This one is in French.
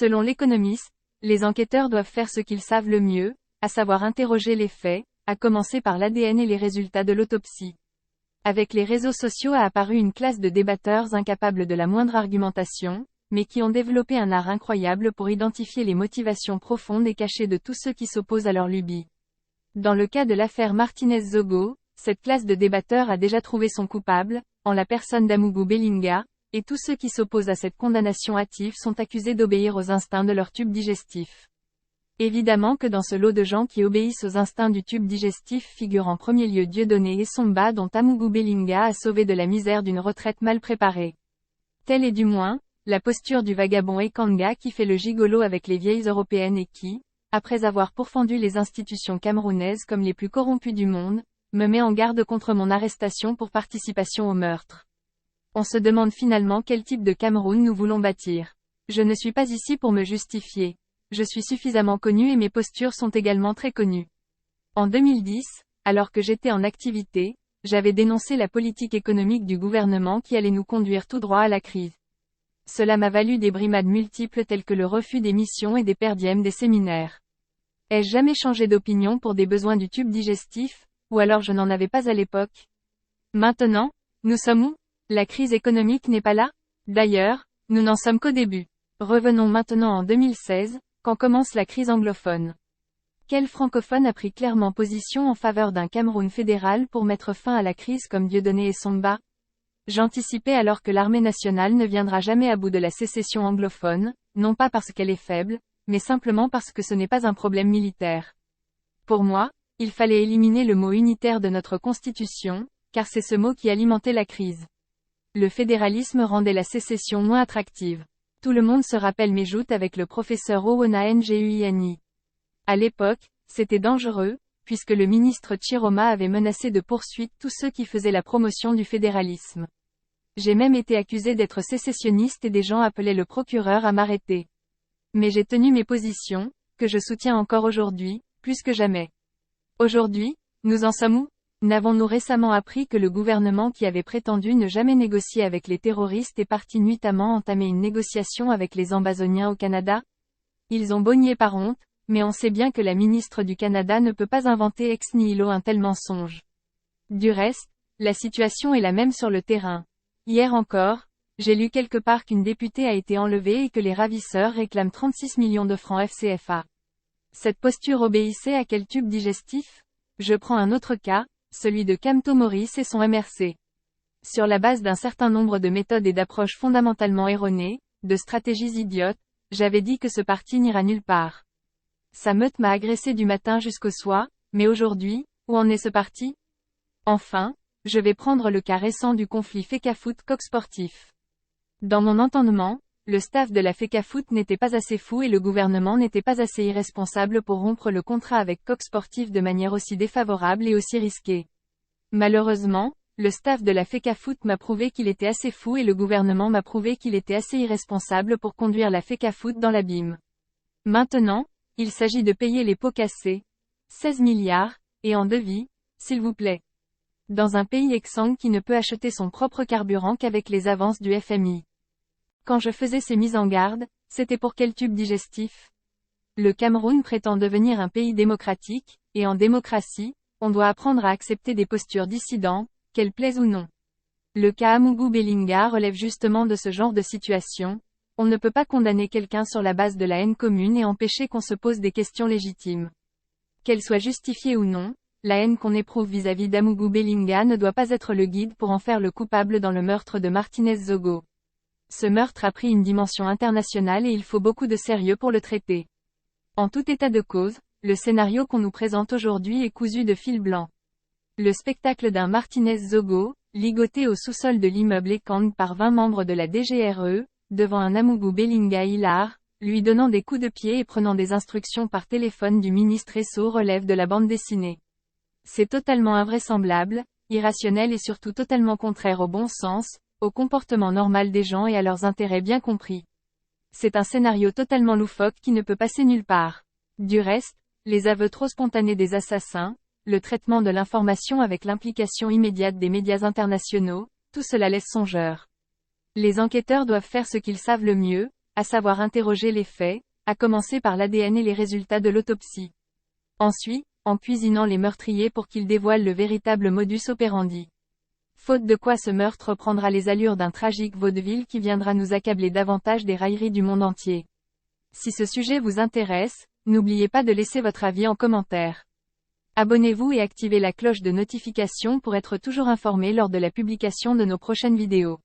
Selon l'Économiste, les enquêteurs doivent faire ce qu'ils savent le mieux, à savoir interroger les faits, à commencer par l'ADN et les résultats de l'autopsie. Avec les réseaux sociaux a apparu une classe de débatteurs incapables de la moindre argumentation, mais qui ont développé un art incroyable pour identifier les motivations profondes et cachées de tous ceux qui s'opposent à leur lubie. Dans le cas de l'affaire Martinez-Zogo, cette classe de débatteurs a déjà trouvé son coupable, en la personne d'Amougou Bellinga, et tous ceux qui s'opposent à cette condamnation hâtive sont accusés d'obéir aux instincts de leur tube digestif. Évidemment que dans ce lot de gens qui obéissent aux instincts du tube digestif figure en premier lieu Dieudonné Essomba dont Amougou Bellinga a sauvé de la misère d'une retraite mal préparée. Telle est du moins, la posture du vagabond Ekanga qui fait le gigolo avec les vieilles européennes et qui, après avoir pourfendu les institutions camerounaises comme les plus corrompues du monde, me met en garde contre mon arrestation pour participation au meurtre. On se demande finalement quel type de Cameroun nous voulons bâtir. Je ne suis pas ici pour me justifier. Je suis suffisamment connu et mes postures sont également très connues. En 2010, alors que j'étais en activité, j'avais dénoncé la politique économique du gouvernement qui allait nous conduire tout droit à la crise. Cela m'a valu des brimades multiples telles que le refus des missions et des perdièmes des séminaires. Ai-je jamais changé d'opinion pour des besoins du tube digestif, ou alors je n'en avais pas à l'époque? Maintenant, nous sommes où? La crise économique n'est pas là? D'ailleurs, nous n'en sommes qu'au début. Revenons maintenant en 2016, quand commence la crise anglophone. Quel francophone a pris clairement position en faveur d'un Cameroun fédéral pour mettre fin à la crise comme Dieudonné Essomba? J'anticipais alors que l'armée nationale ne viendra jamais à bout de la sécession anglophone, non pas parce qu'elle est faible, mais simplement parce que ce n'est pas un problème militaire. Pour moi, il fallait éliminer le mot unitaire de notre constitution, car c'est ce mot qui alimentait la crise. Le fédéralisme rendait la sécession moins attractive. Tout le monde se rappelle mes joutes avec le professeur Owona Nguini. À l'époque, c'était dangereux, puisque le ministre Chiroma avait menacé de poursuites tous ceux qui faisaient la promotion du fédéralisme. J'ai même été accusé d'être sécessionniste et des gens appelaient le procureur à m'arrêter. Mais j'ai tenu mes positions, que je soutiens encore aujourd'hui, plus que jamais. Aujourd'hui, nous en sommes où? N'avons-nous récemment appris que le gouvernement qui avait prétendu ne jamais négocier avec les terroristes est parti nuitamment entamer une négociation avec les Ambazoniens au Canada? Ils ont beau nier par honte, mais on sait bien que la ministre du Canada ne peut pas inventer ex nihilo un tel mensonge. Du reste, la situation est la même sur le terrain. Hier encore, j'ai lu quelque part qu'une députée a été enlevée et que les ravisseurs réclament 36 millions de francs FCFA. Cette posture obéissait à quel tube digestif? Je prends un autre cas, celui de Kamto Maurice et son MRC. Sur la base d'un certain nombre de méthodes et d'approches fondamentalement erronées, de stratégies idiotes, j'avais dit que ce parti n'ira nulle part. Sa meute m'a agressé du matin jusqu'au soir, mais aujourd'hui, où en est ce parti? Enfin, je vais prendre le cas récent du conflit Fecafoot-Coq Sportif. Dans mon entendement, le staff de la Fecafoot n'était pas assez fou et le gouvernement n'était pas assez irresponsable pour rompre le contrat avec Coq Sportif de manière aussi défavorable et aussi risquée. Malheureusement, le staff de la Fecafoot m'a prouvé qu'il était assez fou et le gouvernement m'a prouvé qu'il était assez irresponsable pour conduire la Fecafoot dans l'abîme. Maintenant, il s'agit de payer les pots cassés. 16 milliards, et en devis, s'il vous plaît. Dans un pays exsangue qui ne peut acheter son propre carburant qu'avec les avances du FMI. Quand je faisais ces mises en garde, c'était pour quel tube digestif? Le Cameroun prétend devenir un pays démocratique, et en démocratie, on doit apprendre à accepter des postures dissidentes, qu'elles plaisent ou non. Le cas Amougou Bellinga relève justement de ce genre de situation. On ne peut pas condamner quelqu'un sur la base de la haine commune et empêcher qu'on se pose des questions légitimes. Qu'elle soit justifiée ou non, la haine qu'on éprouve vis-à-vis d'Amougou Bellinga ne doit pas être le guide pour en faire le coupable dans le meurtre de Martinez-Zogo. Ce meurtre a pris une dimension internationale et il faut beaucoup de sérieux pour le traiter. En tout état de cause, le scénario qu'on nous présente aujourd'hui est cousu de fil blanc. Le spectacle d'un Martinez-Zogo, ligoté au sous-sol de l'immeuble Ekang par 20 membres de la DGRE, devant un Amougou Bellinga hilar, lui donnant des coups de pied et prenant des instructions par téléphone du ministre Esso relève de la bande dessinée. C'est totalement invraisemblable, irrationnel et surtout totalement contraire au bon sens, au comportement normal des gens et à leurs intérêts bien compris. C'est un scénario totalement loufoque qui ne peut passer nulle part. Du reste, les aveux trop spontanés des assassins, le traitement de l'information avec l'implication immédiate des médias internationaux, tout cela laisse songeur. Les enquêteurs doivent faire ce qu'ils savent le mieux, à savoir interroger les faits, à commencer par l'ADN et les résultats de l'autopsie. Ensuite, en cuisinant les meurtriers pour qu'ils dévoilent le véritable modus operandi. Faute de quoi ce meurtre prendra les allures d'un tragique vaudeville qui viendra nous accabler davantage des railleries du monde entier. Si ce sujet vous intéresse, n'oubliez pas de laisser votre avis en commentaire. Abonnez-vous et activez la cloche de notification pour être toujours informé lors de la publication de nos prochaines vidéos.